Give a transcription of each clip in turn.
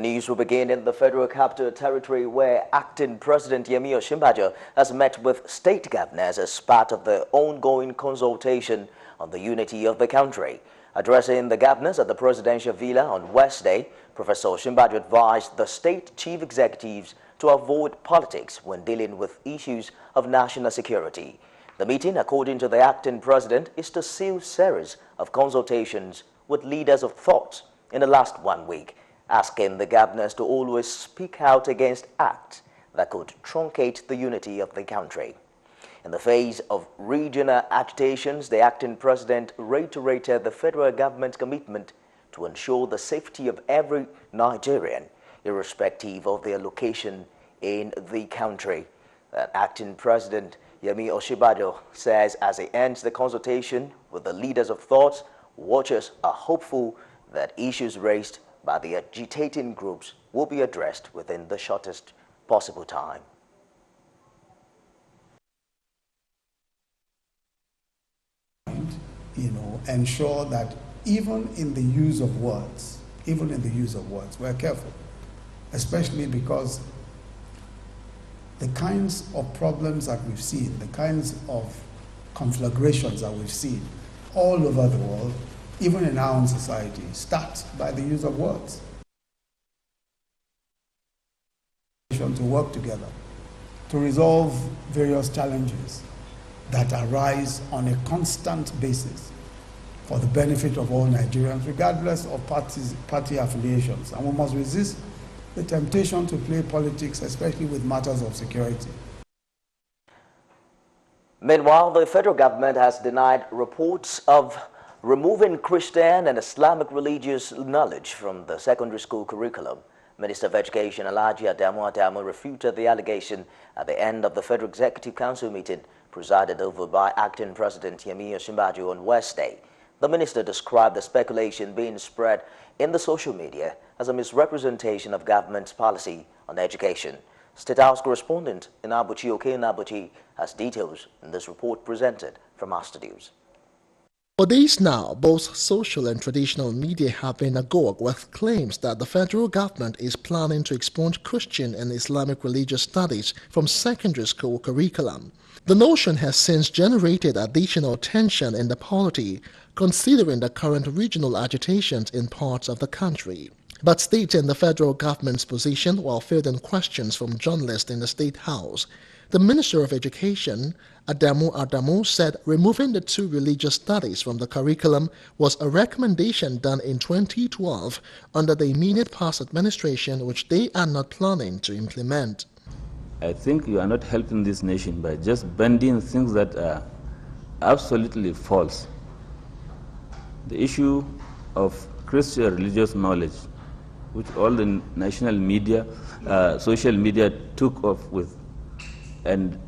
News will begin in the Federal Capital Territory, where acting President Osinbajo has met with state governors as part of the ongoing consultation on the unity of the country. Addressing the governors at the presidential villa on Wednesday, Professor Osinbajo advised the state chief executives to avoid politics when dealing with issues of national security. The meeting, according to the acting president, is the sealed series of consultations with leaders of thought in the last 1 week, asking the governors to always speak out against acts that could truncate the unity of the country. In the face of regional agitations, the acting president reiterated the federal government's commitment to ensure the safety of every Nigerian, irrespective of their location in the country. Acting President Osinbajo says as he ends the consultation with the leaders of thought, watchers are hopeful that issues raised by the agitating groups will be addressed within the shortest possible time. Ensure that even in the use of words, we're careful, especially because the kinds of problems that we've seen, the kinds of conflagrations that we've seen all over the world, even in our own society, start by the use of words. To work together to resolve various challenges that arise on a constant basis for the benefit of all Nigerians, regardless of party affiliations. And we must resist the temptation to play politics, especially with matters of security. Meanwhile, the federal government has denied reports of removing Christian and Islamic religious knowledge from the secondary school curriculum. Minister of Education Alhaji Adamu refuted the allegation at the end of the Federal Executive Council meeting presided over by acting President Osinbajo on Wednesday. The minister described the speculation being spread in the social media as a misrepresentation of government's policy on education. State House correspondent Inabuchi Inabuchi has details in this report presented from our studios. For days now, both social and traditional media have been agog with claims that the federal government is planning to expunge Christian and Islamic religious studies from secondary school curriculum. The notion has since generated additional tension in the polity, considering the current regional agitations in parts of the country. But stating the federal government's position while fielding questions from journalists in the State House, the Minister of Education, Adamu, said removing the two religious studies from the curriculum was a recommendation done in 2012 under the immediate past administration, which they are not planning to implement. I think you are not helping this nation by just bending things that are absolutely false. The issue of Christian religious knowledge, which all the national media, social media took off with, and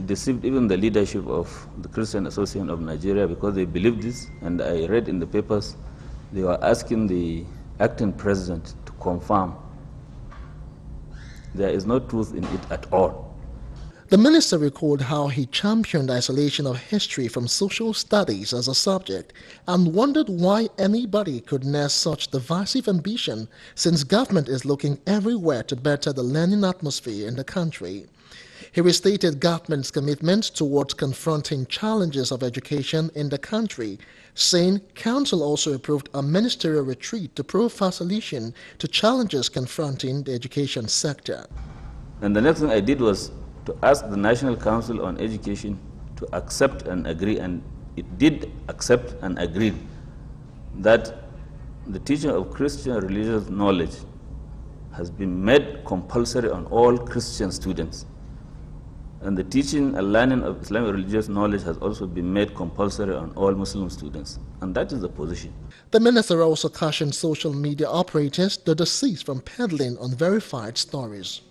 deceived even the leadership of the Christian Association of Nigeria because they believed this. And I read in the papers, they were asking the acting president to confirm. There is no truth in it at all. The minister recalled how he championed isolation of history from social studies as a subject and wondered why anybody could nurse such divisive ambition, since government is looking everywhere to better the learning atmosphere in the country. He restated government's commitment towards confronting challenges of education in the country, saying council also approved a ministerial retreat to provide solution to challenges confronting the education sector. And the next thing I did was to ask the National Council on Education to accept and agree, and it did accept and agree that the teaching of Christian religious knowledge has been made compulsory on all Christian students. And the teaching and learning of Islamic religious knowledge has also been made compulsory on all Muslim students. And that is the position. The minister also cautioned social media operators to desist from peddling unverified stories.